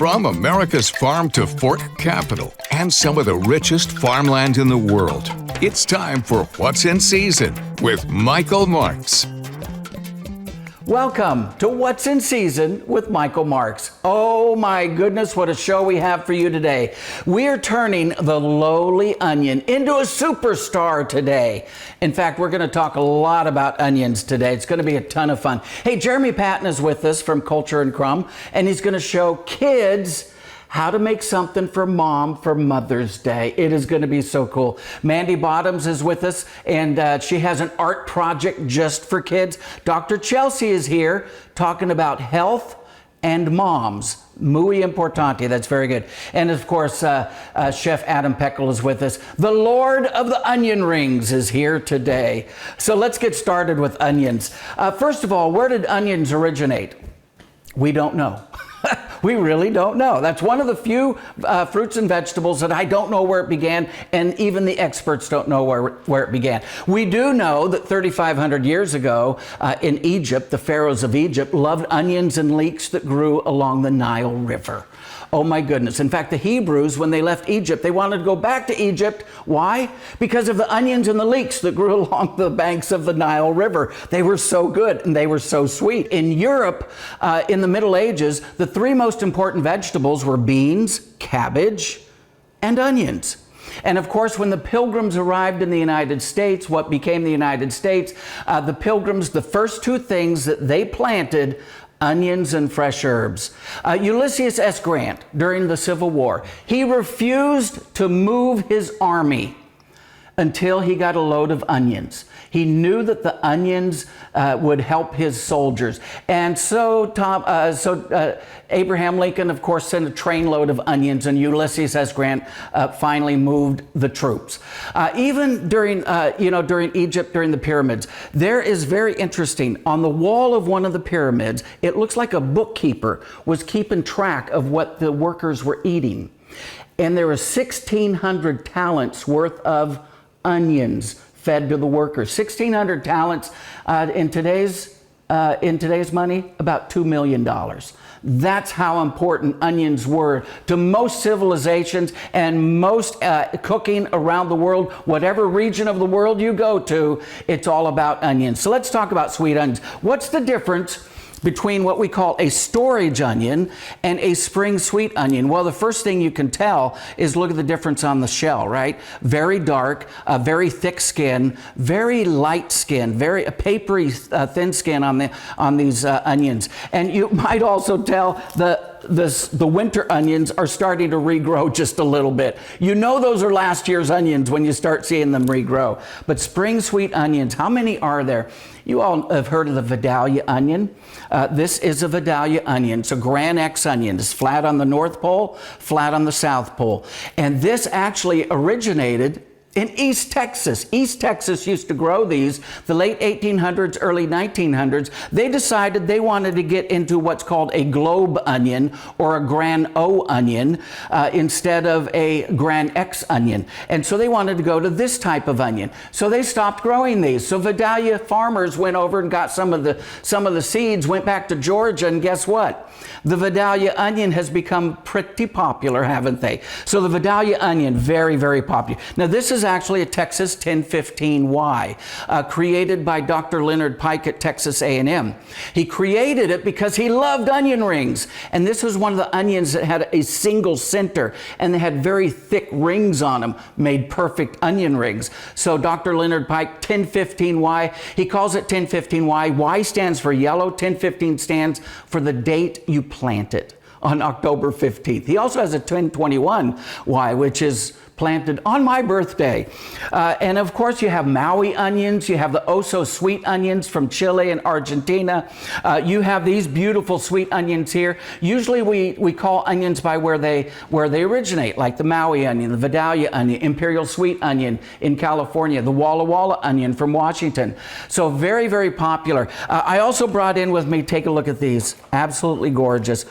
From America's farm to fork capital and some of the richest farmland in the world, it's time for What's in Season with Michael Marks. Welcome to What's in Season with Michael Marks. Oh my goodness, what a show we have for you today. We are turning the lowly onion into a superstar today. In fact, we're going to talk a lot about onions today. It's going to be a ton of fun. Hey, Jeremy Patton is with us from Culture and Crumb, and he's going to show kids how to make something for mom for Mother's Day. It is going to be so cool. Mandy Bottoms is with us, and she has an art project just for kids. Dr. Chelsea is here talking about health and moms. Muy importante. That's very good. And of course, Chef Adam Peckel is with us. The Lord of the Onion Rings is here today. So let's get started with onions. First of all, where did onions originate? We don't know. We really don't know. That's one of the few fruits and vegetables that I don't know where it began, and even the experts don't know where it began. We do know that 3,500 years ago in Egypt, the pharaohs of Egypt loved onions and leeks that grew along the Nile River. Oh my goodness. In fact, the Hebrews, when they left Egypt, they wanted to go back to Egypt. Why? Because of the onions and the leeks that grew along the banks of the Nile River. They were so good and they were so sweet. In Europe, in the Middle Ages, the three most important vegetables were beans, cabbage, and onions. And of course, when the Pilgrims arrived in the United States, what became the United States, the Pilgrims, the first two things that they planted, onions and fresh herbs. Ulysses S. Grant, during the Civil War, he refused to move his army until he got a load of onions. He knew that the onions would help his soldiers. And so Abraham Lincoln, of course, sent a trainload of onions, and Ulysses S. Grant finally moved the troops. Even during Egypt, during the pyramids, there is very interesting. On the wall of one of the pyramids, it looks like a bookkeeper was keeping track of what the workers were eating. And there was 1,600 talents worth of onions fed to the workers. 1,600 talents in today's money, about $2 million. That's how important onions were to most civilizations and most cooking around the world. Whatever region of the world you go to, it's all about onions. So let's talk about sweet onions. What's the difference between what we call a storage onion and a spring sweet onion? Well, the first thing you can tell is look at the difference on the shell, right? Very dark, very thick skin, very light skin, very papery thin skin on these onions. And you might also tell the winter onions are starting to regrow just a little bit. You know those are last year's onions when you start seeing them regrow. But spring sweet onions, how many are there? You all have heard of the Vidalia onion. This is a Vidalia onion. It's a Gran X onion. It's flat on the North Pole, flat on the South Pole. And this actually originated in East Texas. East Texas used to grow these. The late 1800s, early 1900s, they decided they wanted to get into what's called a globe onion or a Gran O onion instead of a Gran X onion. And so they wanted to go to this type of onion. So they stopped growing these. So Vidalia farmers went over and got some of the seeds, went back to Georgia, and guess what? The Vidalia onion has become pretty popular, haven't they? So the Vidalia onion, very, very popular. Now this is actually a Texas 1015Y, created by Dr. Leonard Pike at Texas A&M. He created it because he loved onion rings. And this was one of the onions that had a single center, and they had very thick rings on them, made perfect onion rings. So Dr. Leonard Pike, 1015Y, he calls it 1015Y. Y stands for yellow, 1015 stands for the date you plant it on October 15th. He also has a 1021Y, which is planted on my birthday. And of course you have Maui onions, you have the Oso sweet onions from Chile and Argentina. You have these beautiful sweet onions here. Usually we call onions by where they originate, like the Maui onion, the Vidalia onion, Imperial sweet onion in California, the Walla Walla onion from Washington. So very, very popular. I also brought in with me, take a look at these, absolutely gorgeous.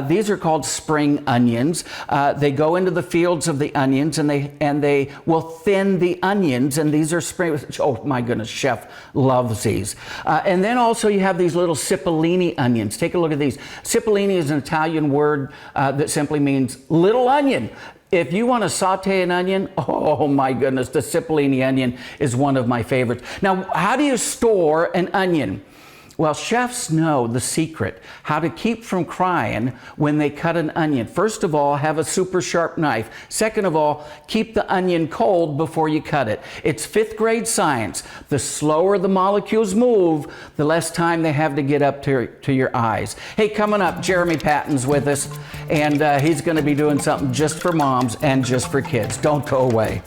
These are called spring onions. They go into the fields of the onions and they they will thin the onions, and these are spring. Oh my goodness, chef loves these. And then also you have these little cipollini onions. Take a look at these. Cipollini is an Italian word that simply means little onion. If you want to saute an onion, oh my goodness, the cipollini onion is one of my favorites. Now, how do you store an onion? Well, chefs know the secret, how to keep from crying when they cut an onion. First of all, have a super sharp knife. Second of all, keep the onion cold before you cut it. It's 5th grade science. The slower the molecules move, the less time they have to get up to your eyes. Hey, coming up, Jeremy Patton's with us, and he's going to be doing something just for moms and just for kids. Don't go away.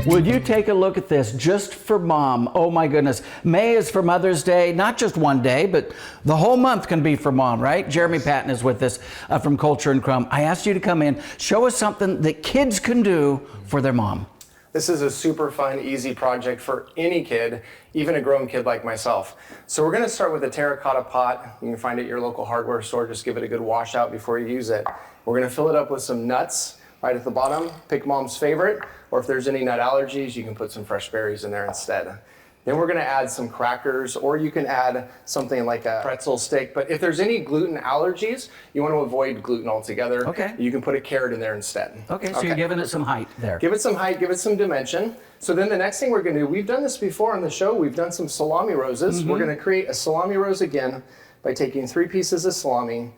Would you take a look at this just for mom? Oh my goodness. May is for Mother's Day, not just one day, but the whole month can be for mom, right? Jeremy Patton is with us from Culture and Crumb. I asked you to come in, show us something that kids can do for their mom. This is a super fun, easy project for any kid, even a grown kid like myself. So we're gonna start with a terracotta pot. You can find it at your local hardware store. Just give it a good wash out before you use it. We're gonna fill it up with some nuts right at the bottom. Pick mom's favorite, or if there's any nut allergies, you can put some fresh berries in there instead. Then we're gonna add some crackers, or you can add something like a pretzel stick. But if there's any gluten allergies, you wanna avoid gluten altogether. Okay. You can put a carrot in there instead. Okay, so you're giving it some height there. Give it some height, give it some dimension. So then the next thing we're gonna do, we've done this before on the show, we've done some salami roses. We're gonna create a salami rose again by taking 3 pieces of salami.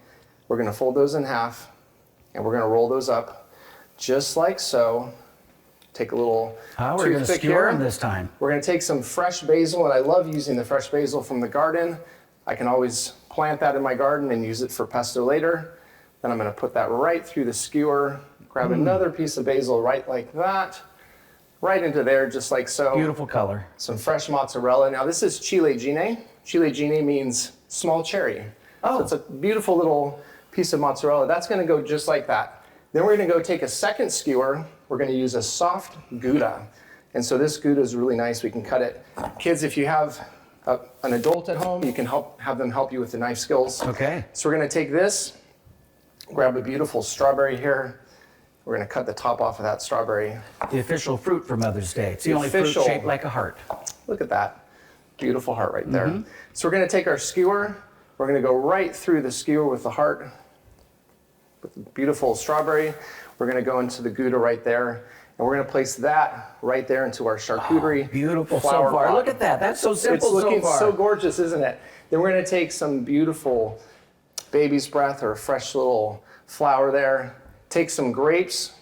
We're gonna fold those in half, and we're gonna roll those up just like so. Take a little we're going to skewer them this time. We're going to take some fresh basil, and I love using the fresh basil from the garden. I can always plant that in my garden and use it for pesto later. Then I'm going to put that right through the skewer, grab another piece of basil right like that, right into there just like so. Beautiful color. Some fresh mozzarella. Now this is ciliegine. Ciliegine means small cherry. Oh. So it's a beautiful little piece of mozzarella. That's going to go just like that. Then we're going to go take a second skewer. We're going to use a soft Gouda. And so this Gouda is really nice. We can cut it. Kids, if you have an adult at home, you can have them help you with the knife skills. Okay. So we're going to take this, grab a beautiful strawberry here. We're going to cut the top off of that strawberry. The official fruit for Mother's Day. It's the only fruit shaped like a heart. Look at that. Beautiful heart right there. So we're going to take our skewer. We're going to go right through the skewer with the heart. With the beautiful strawberry. We're going to go into the Gouda right there, and we're going to place that right there into our charcuterie. Beautiful so flower far. pot. Look at that. That's so simple It's looking so far. so gorgeous, isn't it? Then we're going to take some beautiful baby's breath or fresh little flower there. Take some grapes,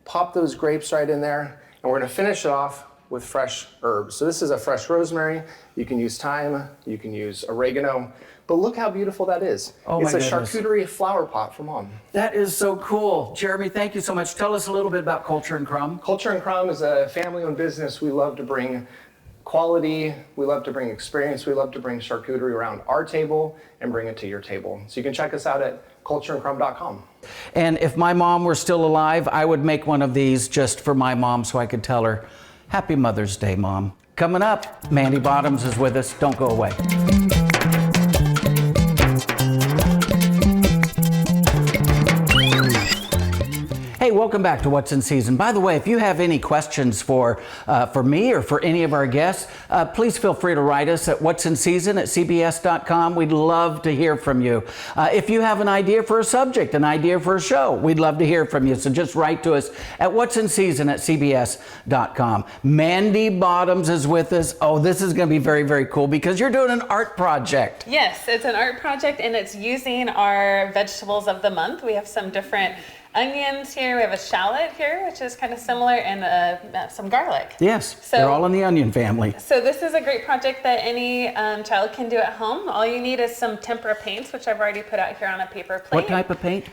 pop those grapes right in there, and we're going to finish it off with fresh herbs. So this is a fresh rosemary. You can use thyme, you can use oregano, but look how beautiful that is. Oh it's my a goodness. charcuterie flower pot for mom. That is so cool. Jeremy, thank you so much. Tell us a little bit about Culture and Crumb. Culture and Crumb is a family-owned business. We love to bring quality, we love to bring experience, we love to bring charcuterie around our table and bring it to your table. So you can check us out at cultureandcrumb.com. And if my mom were still alive, I would make one of these just for my mom so I could tell her, Happy Mother's Day, Mom. Coming up, Mandy Bottoms is with us. Don't go away. Hey, welcome back to What's in Season. By the way, if you have any questions for me or for any of our guests, please feel free to write us at what'sinseason@cbs.com. We'd love to hear from you. If you have an idea for a subject, an idea for a show, we'd love to hear from you. So just write to us at what'sinseason@cbs.com. Mandy Bottoms is with us. Oh, this is going to be very, very cool because you're doing an art project. Yes, it's an art project, and it's using our vegetables of the month. We have some different onions here. We have a shallot here, which is kind of similar, and some garlic. Yes, So- they're all in the onion family. So this is a great project that any child can do at home. All you need is some tempera paints, which I've already put out here on a paper plate. What type of paint?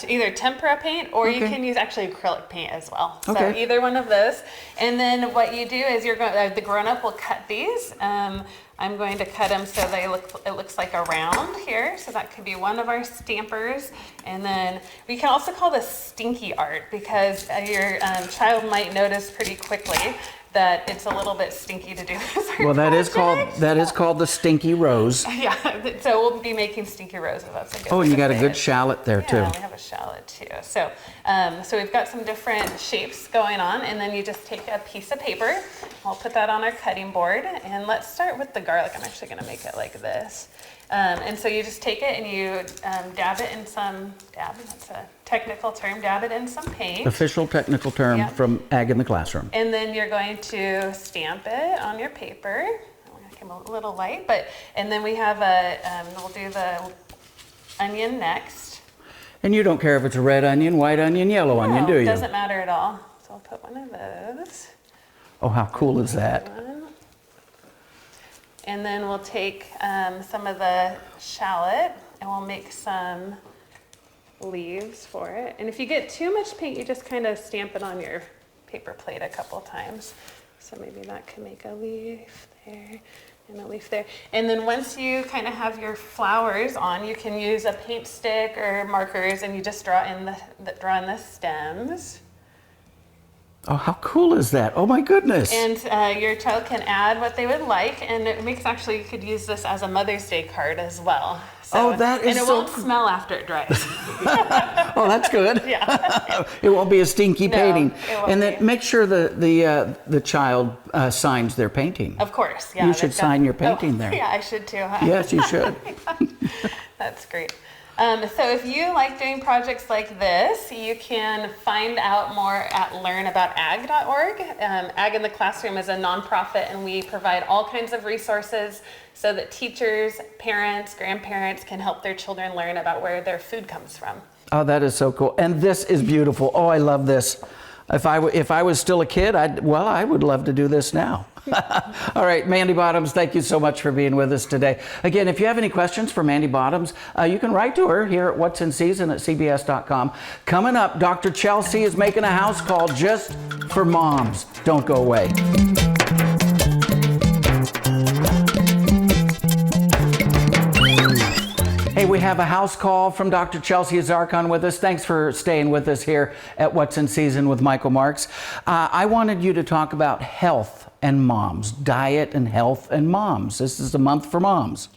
Either tempera paint, or you Okay. can use actually acrylic paint as well. So Okay. either one of those. And then what you do is the grown-up will cut these. I'm going to cut them so it looks like a round here. So that could be one of our stampers. And then we can also call this stinky art because your child might notice pretty quickly that it's a little bit stinky to do this. Well, that is called the Stinky Rose. Yeah, so we'll be making stinky roses. That's a good Oh, way and you to got a say good it. shallot there too. Yeah, we have a shallot too. So, so we've got some different shapes going on, and then you just take a piece of paper. I'll put that on our cutting board, and let's start with the garlic. I'm actually going to make it like this. And so you just take it and you dab it in some, that's a technical term, dab it in some paint. Official technical term Yeah. from Ag in the Classroom. And then you're going to stamp it on your paper. I'm going to a little light, and then we have we'll do the onion next. And you don't care if it's a red onion, white onion, yellow onion, do you? It doesn't matter at all. So I'll put one of those. Oh, how cool is that? And then we'll take some of the shallot and we'll make some leaves for it. And if you get too much paint, you just kind of stamp it on your paper plate a couple times. So maybe that can make a leaf there and a leaf there. And then once you kind of have your flowers on, you can use a paint stick or markers and you just draw in the stems. Oh, how cool is that? Oh my goodness. And your child can add what they would like, and it makes you could use this as a Mother's Day card as well. So, Oh, that is and it so won't smell after it dries. Oh, that's good. Yeah. It won't be a stinky No, painting. it won't And then be. make sure the child signs their painting. Of course, yeah. You they've should sign your painting there. Yeah, I should too, huh? Yes, you should. That's great. So if you like doing projects like this, you can find out more at learnaboutag.org. Ag in the Classroom is a nonprofit, and we provide all kinds of resources so that teachers, parents, grandparents can help their children learn about where their food comes from. Oh, that is so cool. And this is beautiful. Oh, I love this. If I was still a kid, I would love to do this now. All right, Mandy Bottoms, thank you so much for being with us today. Again, if you have any questions for Mandy Bottoms, you can write to her here at What's in Season at CBS.com. Coming up, Dr. Chelsea is making a house call just for moms. Don't go away. Hey, we have a house call from Dr. Chelsea Zarkon with us. Thanks for staying with us here at What's in Season with Michael Marks. I wanted you to talk about health and moms, diet and health and moms. This is a month for moms.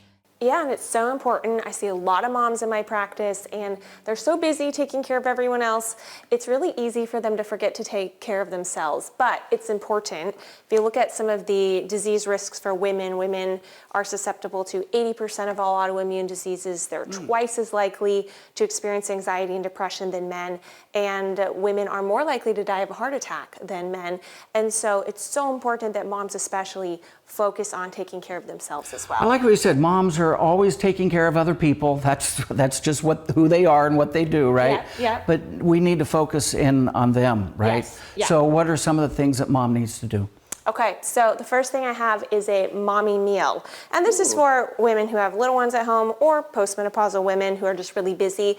Yeah, and it's so important. I see a lot of moms in my practice, and they're so busy taking care of everyone else. It's really easy for them to forget to take care of themselves, but it's important. If you look at some of the disease risks for women are susceptible to 80% of all autoimmune diseases. They're twice as likely to experience anxiety and depression than men, and women are more likely to die of a heart attack than men. And so it's so important that moms especially focus on taking care of themselves as well. I like what you said. Moms are always taking care of other people. That's just who they are and what they do, right? Yeah. But we need to focus in on them, right? Yes, yeah. So what are some of the things that mom needs to do? Okay, so the first thing I have is a mommy meal. And this is for women who have little ones at home or postmenopausal women who are just really busy.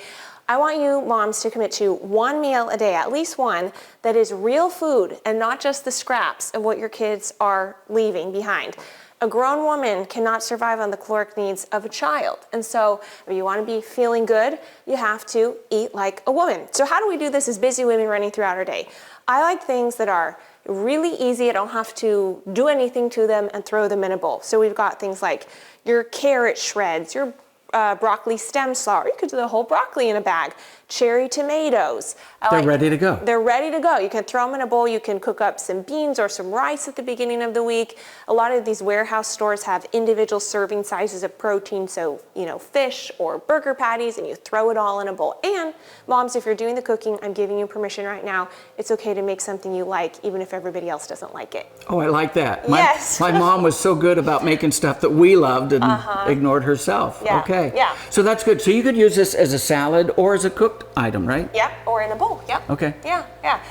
I want you moms to commit to one meal a day, at least one, that is real food and not just the scraps of what your kids are leaving behind. A grown woman cannot survive on the caloric needs of a child. And so if you want to be feeling good, you have to eat like a woman. So how do we do this as busy women running throughout our day? I like things that are really easy. I don't have to do anything to them and throw them in a bowl. So we've got things like your carrot shreds, your broccoli stem slaw, or you could do the whole broccoli in a bag. Cherry tomatoes. They're ready to go. They're ready to go. You can throw them in a bowl. You can cook up some beans or some rice at the beginning of the week. A lot of these warehouse stores have individual serving sizes of protein, so fish or burger patties, and you throw it all in a bowl. And moms, if you're doing the cooking, I'm giving you permission right now. It's okay to make something you like, even if everybody else doesn't like it. Oh, I like that. Yes. My mom was so good about making stuff that we loved and ignored herself. Yeah. Okay. Yeah. So that's good. So you could use this as a salad or as a cooked item, right? Yeah, or in a bowl. Yeah. Okay. Yeah.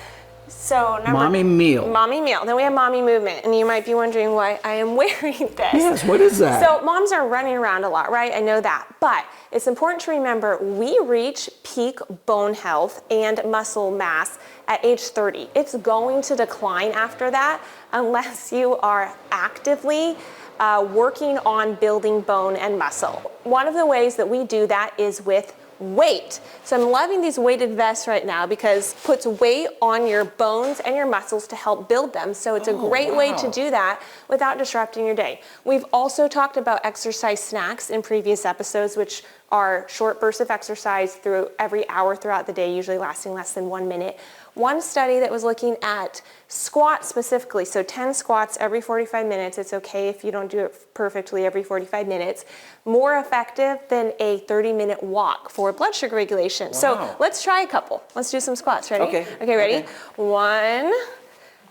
So Mommy meal. Mommy meal. Then we have mommy movement, and you might be wondering why I am wearing this. Yes, what is that? So moms are running around a lot, right? I know that. But it's important to remember we reach peak bone health and muscle mass at age 30. It's going to decline after that unless you are actively working on building bone and muscle. One of the ways that we do that is with weight. So I'm loving these weighted vests right now because it puts weight on your bones and your muscles to help build them. So it's a great way to do that without disrupting your day. We've also talked about exercise snacks in previous episodes, which are short bursts of exercise through every hour throughout the day, usually lasting less than 1 minute. One study that was looking at squats specifically, so 10 squats every 45 minutes. It's okay if you don't do it perfectly every 45 minutes. More effective than a 30-minute walk for blood sugar regulation. Wow. So let's try a couple. Let's do some squats. Ready? Okay. Okay, ready? Okay. 1,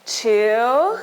2,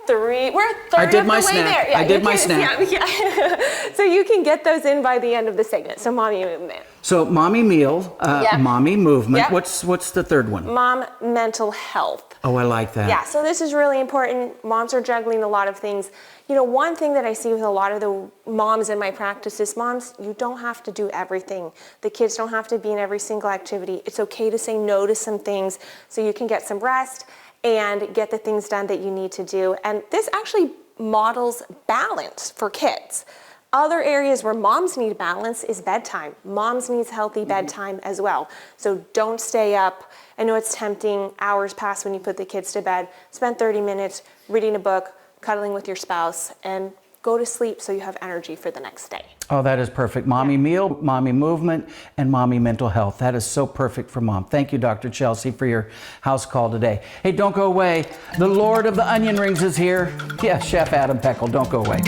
3. We're third I did of my the way snack. there. Yeah, I did you my can- snack. Yeah. So you can get those in by the end of the segment. So mommy movement. So mommy meal, Yep. mommy movement. Yep. What's the third one? Mom mental health. Oh, I like that. Yeah, so this is really important. Moms are juggling a lot of things. You know, one thing that I see with a lot of the moms in my practice is, moms, you don't have to do everything. The kids don't have to be in every single activity. It's okay to say no to some things so you can get some rest and get the things done that you need to do. And this actually models balance for kids. Other areas where moms need balance is bedtime. Moms needs healthy bedtime as well. So don't stay up. I know it's tempting, hours pass when you put the kids to bed. Spend 30 minutes reading a book, cuddling with your spouse, and go to sleep so you have energy for the next day. Oh, that is perfect. Mommy meal, mommy movement, and mommy mental health. That is so perfect for mom. Thank you, Dr. Chelsea, for your house call today. Hey, don't go away. The Lord of the Onion Rings is here. Yeah, Chef Adam Peckle, don't go away.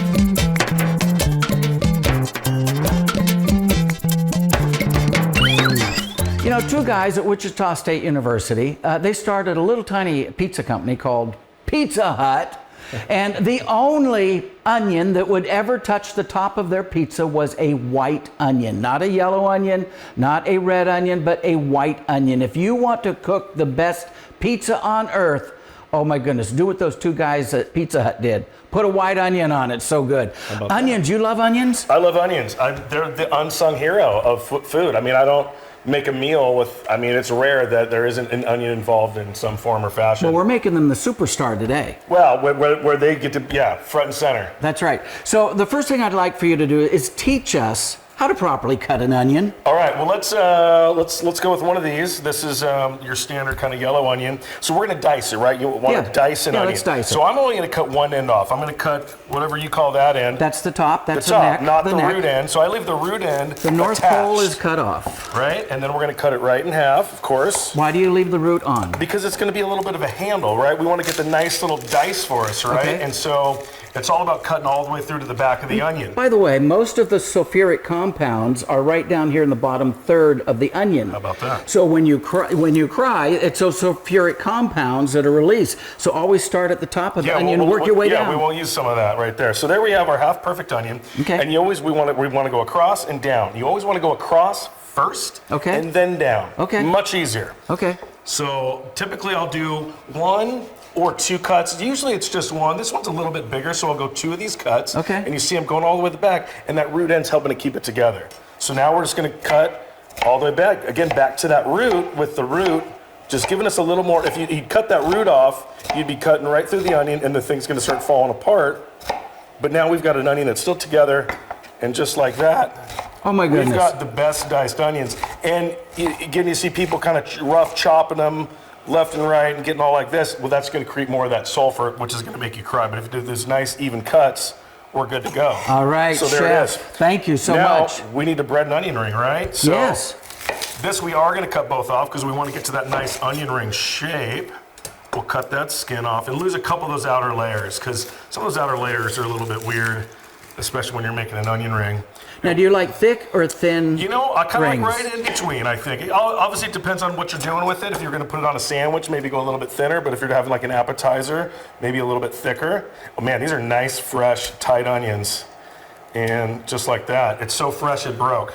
You know, two guys at Wichita State University, they started a little tiny pizza company called Pizza Hut. And the only onion that would ever touch the top of their pizza was a white onion. Not a yellow onion, not a red onion, but a white onion. If you want to cook the best pizza on earth, oh my goodness, do what those two guys at Pizza Hut did. Put a white onion on it, so good. Onions, you love onions? I love onions. They're the unsung hero of food. I mean, I don't make a meal with, I mean, it's rare that there isn't an onion involved in some form or fashion. Well, we're making them the superstar today. Well, where they get to, yeah, front and center. That's right. So the first thing I'd like for you to do is teach us how to properly cut an onion. All right, well, let's go with one of these. This is your standard kind of yellow onion. So we're gonna dice it, right? You want to dice an onion. Let's dice it. So I'm only gonna cut one end off. I'm gonna cut whatever you call that end. That's the top, that's the the top, neck. not the neck. root end. So I leave the root end The North attached, Pole is cut off. right? And then we're gonna cut it right in half, of course. Why do you leave the root on? Because it's going to be a little bit of a handle, right? We want to get the nice little dice for us, right? Okay. And so it's all about cutting all the way through to the back of the onion. By the way, most of the sulfuric compounds are right down here in the bottom third of the onion. How about that? So when you cry, it's those sulfuric compounds that are released. So always start at the top of the onion and work your way down. Yeah, we won't use some of that right there. So there we have our half perfect onion. Okay. And we want to go across and down. You always want to go across first, Okay. and then down. Okay. Much easier. Okay. So typically I'll do 1 or 2 cuts. Usually it's just one. This one's a little bit bigger, so I'll go 2 of these cuts. Okay. And you see them going all the way to the back, and that root end's helping to keep it together. So now we're just gonna cut all the way back. Again, back to that root with the root, just giving us a little more. If you'd cut that root off, you'd be cutting right through the onion, and the thing's gonna start falling apart. But now we've got an onion that's still together, and just like that, Oh my goodness. we've got the best diced onions. And again, you see people kind of rough chopping them left and right and getting all like this. Well, that's going to create more of that sulfur, which is going to make you cry. But if you do these nice even cuts, we're good to go. All right, so there Chef. it is. Thank you so now, much. we need to bread an onion ring, right? So Yes. this we are going to cut both off because we want to get to that nice onion ring shape. We'll cut that skin off and lose a couple of those outer layers because some of those outer layers are a little bit weird, especially when you're making an onion ring. Now, do you like thick or thin? You know, I kind of like rings? right in between, I think. Obviously, it depends on what you're doing with it. If you're going to put it on a sandwich, maybe go a little bit thinner. But if you're having like an appetizer, maybe a little bit thicker. Oh man, these are nice, fresh, tight onions. And just like that, it's so fresh it broke.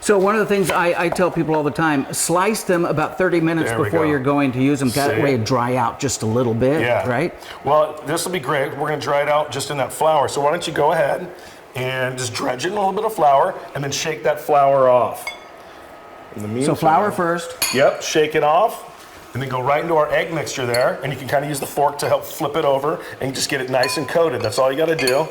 So one of the things I tell people all the time, slice them about 30 minutes There we before go. you're going to use them. That See? way it dry out just a little bit, Yeah. right? Well, this will be great. We're going to dry it out just in that flour. So why don't you go ahead and just dredge it in a little bit of flour and then shake that flour off. In the So meantime- flour first. Yep, shake it off. And then go right into our egg mixture there. And you can kind of use the fork to help flip it over and just get it nice and coated. That's all you got to do.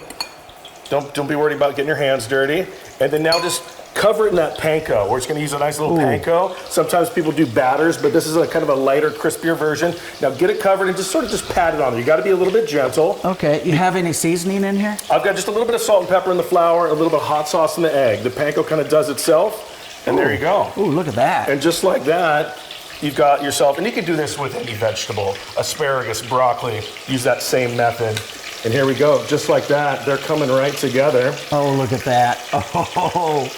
Don't be worried about getting your hands dirty. And then now just cover it in that panko. We're just gonna use a nice little panko. Sometimes people do batters, but this is a kind of a lighter, crispier version. Now get it covered and just sort of just pat it on there. You gotta be a little bit gentle. Okay, you have any seasoning in here? I've got just a little bit of salt and pepper in the flour, a little bit of hot sauce in the egg. The panko kind of does itself, and there you go. Ooh, look at that. And just like that, you've got yourself, and you can do this with any vegetable, asparagus, broccoli, use that same method. And here we go, just like that, they're coming right together. Oh, look at that. Oh,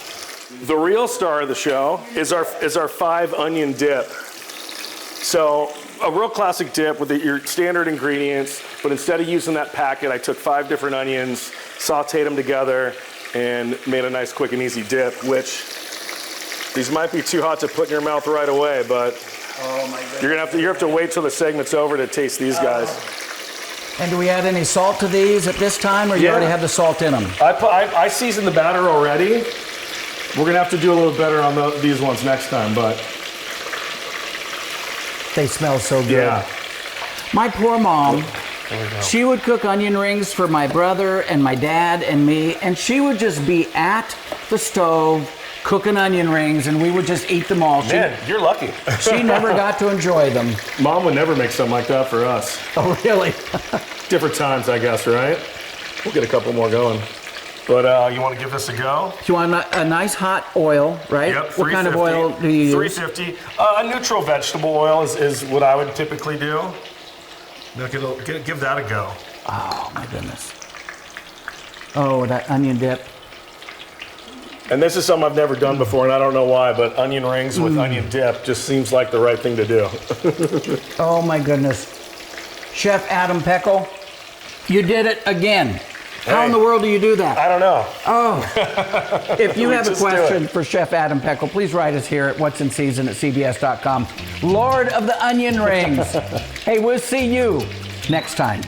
The real star of the show is our 5 onion dip. So a real classic dip with your standard ingredients, but instead of using that packet, I took 5 different onions, sauteed them together, and made a nice quick and easy dip, which these might be too hot to put in your mouth right away, but you're gonna have to wait till the segment's over to taste these guys. and do we add any salt to these at this time, or you Yeah. already have the salt in them? I seasoned the batter already. We're gonna have to do a little better on these ones next time, but They smell so good. yeah. My poor mom, There we go. she would cook onion rings for my brother and my dad and me, and she would just be at the stove cooking onion rings, and we would just eat them all. Man, you're lucky. She never got to enjoy them. Mom would never make something like that for us. Oh, really? Different times, I guess, right? We'll get a couple more going. But you want to give this a go? You want a nice hot oil, right? Yep. What kind of oil do you use? 350. A neutral vegetable oil is what I would typically do. Now give that a go. Oh, my goodness. Oh, that onion dip. And this is something I've never done before, and I don't know why, but onion rings with onion dip just seems like the right thing to do. Oh, my goodness. Chef Adam Peckel, you did it again. How in Hey. the world do you do that? I don't know. If you We have a just do question it. for Chef Adam Peckel, please write us here at what'sinseason@cbs.com. Lord of the Onion Rings. Hey, we'll see you next time.